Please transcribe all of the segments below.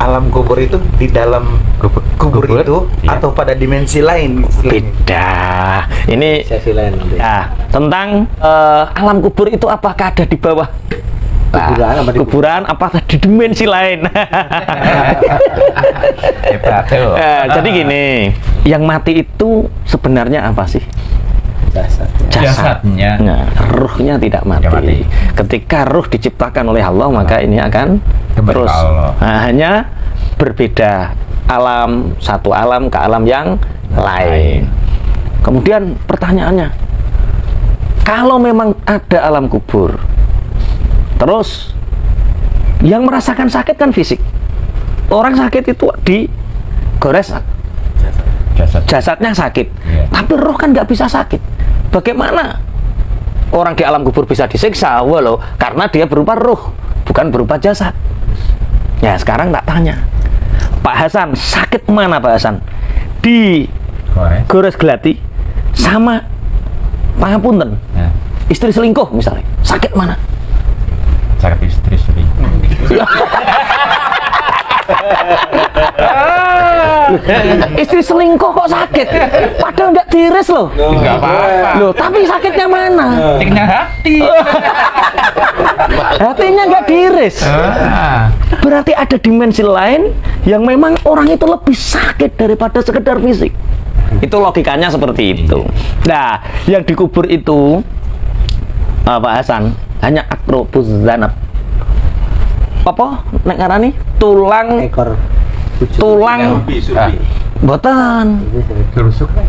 alam kubur itu di dalam kubur itu iya. atau pada dimensi lain? Beda. Ini Sesi lain nanti. ya, tentang alam kubur itu apakah ada di bawah kuburan apakah di dimensi lain? Jadi gini, yang mati itu sebenarnya apa sih? Jasadnya. Nah, ruhnya tidak mati. Ketika ruh diciptakan oleh Allah, maka ini akan terus. Nah, hanya berbeda alam, satu alam ke alam yang lain. Kemudian pertanyaannya, kalau memang ada alam kubur, terus yang merasakan sakit kan fisik. Orang sakit itu digores, jasadnya sakit, tapi roh kan nggak bisa sakit. Bagaimana orang di alam kubur bisa disiksa? Walau karena dia berupa roh, bukan berupa jasad. Ya sekarang tak tanya, Pak Hasan sakit mana Pak Hasan? Di gores gelati sama pangapunten, istri selingkuh misalnya, sakit mana? Sakit istri selingkuh. Istri selingkuh kok sakit? Padahal nggak tiris loh. Nggak apa-apa. Loh, tapi sakitnya mana? Sakitnya hati. Hatinya nggak tiris. Berarti ada dimensi lain yang memang orang itu lebih sakit daripada sekedar fisik. Itu logikanya seperti itu. Nah, yang dikubur itu Pak Hasan hanya akrobus zanab. Apa nek ngarani tulang Ekor tulang boten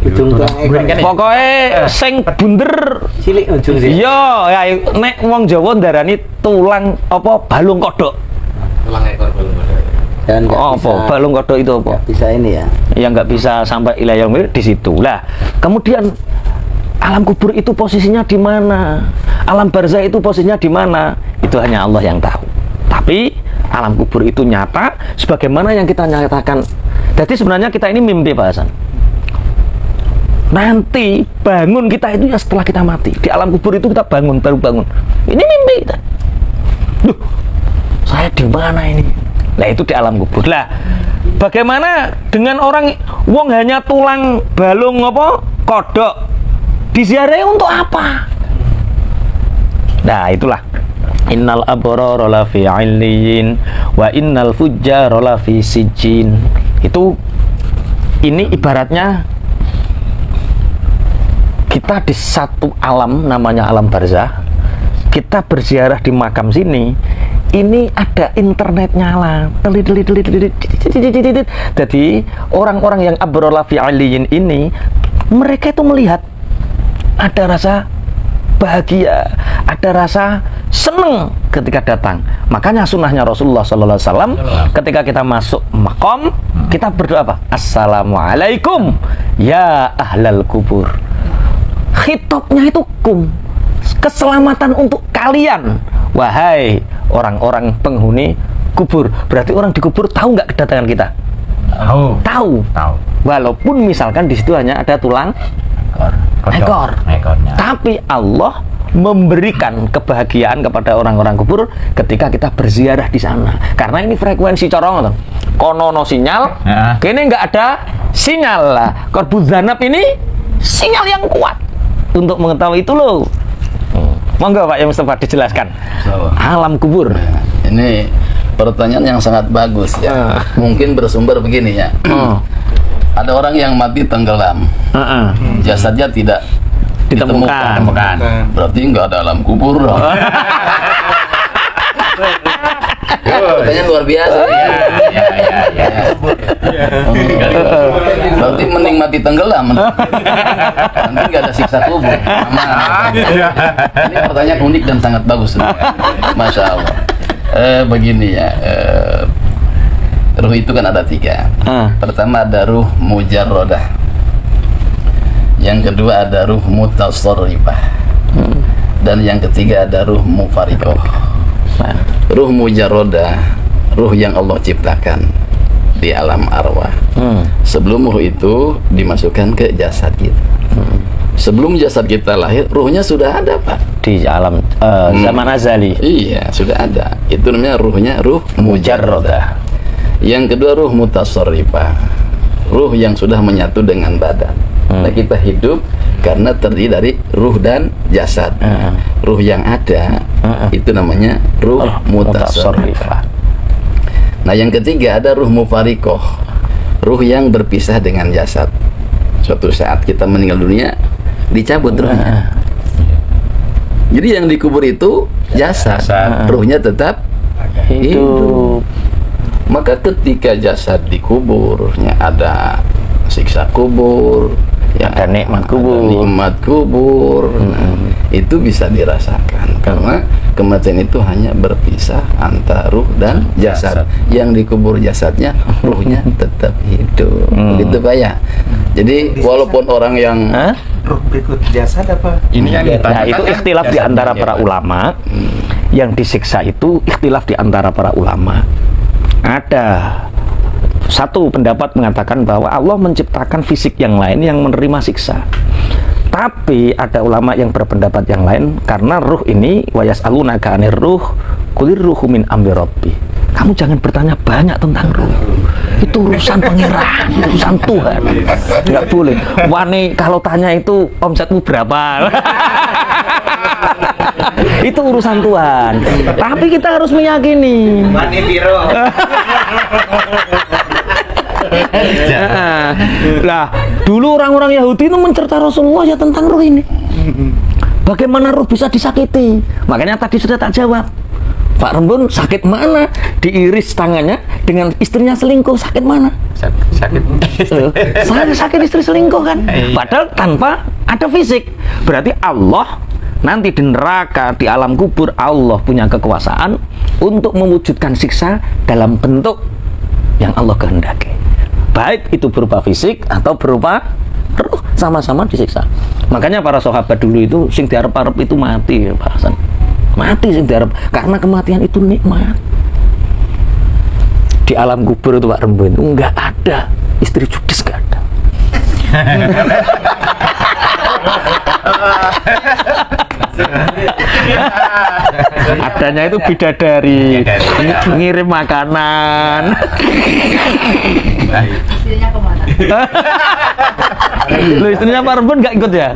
ujung tulang ekor. pokoknya sing bunder Cilik ujung sih. iya ya nek wong Jawa ndarani tulang apa balung kodok. Tulang ekor balung kodok. Dan nggak Oh, bisa, apa balung kodok itu apa nggak bisa ini ya. yang nggak bisa sampai ilayah di situ lah. Kemudian alam kubur itu posisinya di mana, alam barzah itu posisinya di mana, itu hanya Allah yang tahu. Tapi alam kubur itu nyata sebagaimana yang kita nyatakan. Jadi sebenarnya kita ini mimpi Pak Hasan. Nanti bangun kita itu ya setelah kita mati. Di alam kubur itu kita bangun, baru bangun. Ini mimpi kita. Duh, saya di mana ini? Nah itu di alam kubur. Lah, bagaimana dengan orang wong hanya tulang balung apa kodok diziarahi untuk apa? Nah itulah. Innal abrara lafi 'illiyin wa innal fujjara lafi sijjin. Itu ini ibaratnya kita di satu alam namanya alam barzah. Kita berziarah di makam sini. Ini ada internet nyala. Jadi orang-orang yang abrara lafi 'illiyin ini mereka itu melihat ada rasa bahagia, ada rasa senang ketika datang. Makanya sunnahnya Rasulullah SAW ketika kita masuk makom, kita berdoa apa? Assalamualaikum ya ahlal kubur. Khitabnya itu kum, keselamatan untuk kalian wahai orang-orang penghuni kubur. Berarti orang di kubur tahu nggak kedatangan kita? Tahu. Walaupun misalkan di situ hanya ada tulang ekornya. Tapi Allah memberikan kebahagiaan kepada orang-orang kubur ketika kita berziarah di sana. Karena ini frekuensi corong, konono sinyal, kini nggak ada sinyal lah. Korbuz zanab ini sinyal yang kuat untuk mengetahui itu loh. Monggo Pak yang Mustafa dijelaskan. Alam kubur. Ini pertanyaan yang sangat bagus ya. Mungkin bersumber begini ya. Ada orang yang mati tenggelam, jasadnya tidak ditemukan. Berarti nggak ada alam kubur. Pertanyaan luar biasa. Berarti mending mati tenggelam. Nanti nggak ada siksa kubur. Ini pertanyaan unik dan sangat bagus. Masya Allah. Begini ya. Ruh itu kan ada tiga. Pertama ada ruh mujarrodah. Yang kedua ada ruh mutasarrifah. Dan yang ketiga ada ruh mufarikoh. Ruh mujarrodah, ruh yang Allah ciptakan di alam arwah. Sebelum ruh itu dimasukkan ke jasad kita. Sebelum jasad kita lahir, ruhnya sudah ada Pak. Di alam zaman azali. Iya, sudah ada. Itu namanya ruhnya ruh mujarrodah. Yang kedua ruh mutasarrifah, ruh yang sudah menyatu dengan badan. Nah, kita hidup karena terdiri dari ruh dan jasad. Ruh yang ada itu namanya ruh mutasarrifah. Nah, yang ketiga ada ruh mufariqah, ruh yang berpisah dengan jasad. Suatu saat kita meninggal dunia, dicabut ruhnya. Jadi yang dikubur itu jasad, ruhnya tetap hidup. Maka ketika jasad dikubur, ruhnya ada siksa kubur, ya, Ada nikmat kubur. nikmat kubur. Nah, itu bisa dirasakan karena kematian itu hanya berpisah antara ruh dan jasad. Yang dikubur jasadnya, ruhnya tetap hidup. Gitu Pak ya. Jadi walaupun orang yang Ruh berikut jasad apa? Ini yang Nah, ditanyakan itu kan ikhtilaf di jasadnya, antara Pak. para ulama. Yang disiksa itu ikhtilaf di antara para ulama. Ada satu pendapat mengatakan bahwa Allah menciptakan fisik yang lain yang menerima siksa. Tapi ada ulama yang berpendapat yang lain, karena ruh ini wayas alunaka anir ruh kulir ruhu min amri rabbi. Kamu jangan bertanya banyak tentang ruh. Itu urusan pangeran, urusan Tuhan. Nggak boleh. Wani kalau tanya itu omsetmu berapa? Itu urusan Tuhan. Tapi kita harus meyakini. Mani biro. Lah, dulu orang-orang Yahudi itu mencerita Rasulullah ya tentang ruh ini. Bagaimana ruh bisa disakiti? Makanya tadi sudah tak jawab. Pak Rembun sakit mana? Diiris tangannya dengan istrinya selingkuh, sakit mana? Sakit. Sakit istri selingkuh kan? Padahal tanpa ada fisik. Berarti Allah nanti di neraka, di alam kubur, Allah punya kekuasaan untuk mewujudkan siksa dalam bentuk yang Allah kehendaki. Baik itu berupa fisik atau berupa ruh, sama-sama disiksa. Makanya para sahabat dulu itu sing diarep-arep itu mati, Pak Hasan. Mati sing diarep, karena kematian itu nikmat. Di alam kubur itu Pak Rembun itu nggak ada istri judes, nggak ada. Adanya itu bidadari, ngirim makanan. Istrinya kemana? Loh, istrinya Pak Rembun nggak ikut ya?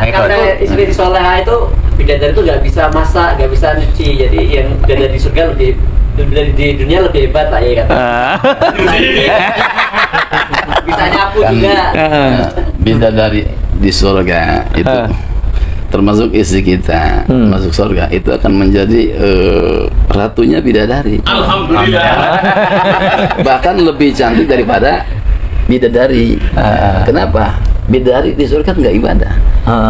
Karena istri soleha itu bidadari itu nggak bisa masak, nggak bisa nyuci. Jadi yang bidadari di surga lebih di dunia lebih hebat lah ya kata. Bisa nyapu juga. bidadari di surga itu termasuk istri kita masuk surga itu akan menjadi ratunya bidadari. Alhamdulillah. Bahkan lebih cantik daripada bidadari. Kenapa? Bidadari di surga nggak ibadah.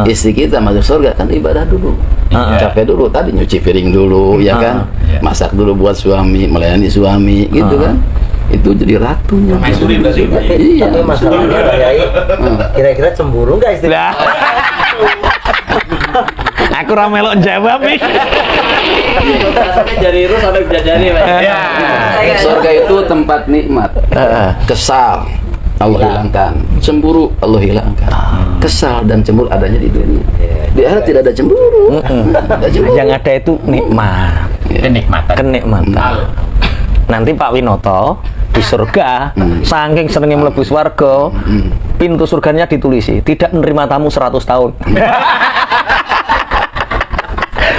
Istri kita masuk surga kan ibadah dulu. Capek dulu, tadi nyuci piring dulu, ya kan? Masak dulu buat suami, melayani suami, gitu kan? Itu jadi ratunya. Maisuri berarti, Pak. Iya. Tapi masalahnya Pak Yai, kira-kira cemburu nggak istri? Lah. Aku ramelok jawab nih. Rasanya jari ruh sampai bidadari Pak. Ya. Surga itu tempat nikmat. Kesal Allah hilangkan, cemburu Allah hilangkan. Kesal dan cemburu adanya di dunia. Di akhirat tidak ada cemburu. Ada cemburu. Yang ada itu nikmat, Kenikmatan. kenikmatan. Nanti Pak Winoto di surga, saking senengnya mlebu swarga, pintu surganya ditulisi tidak menerima tamu 100 tahun.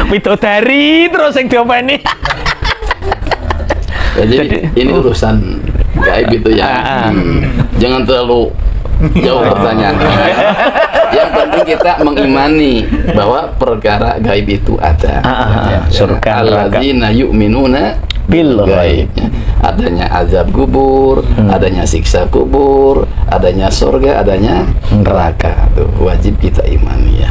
Widodari terus yang diopeni. Jadi ini urusan gaib itu ya. Jangan terlalu jauh pertanyaan. Yang penting kita mengimani bahwa perkara gaib itu ada. Surga, neraka. Alladzina yu'minuna Bil gaib. Adanya azab kubur, adanya siksa kubur, adanya surga, adanya neraka. Tuh wajib kita imani ya.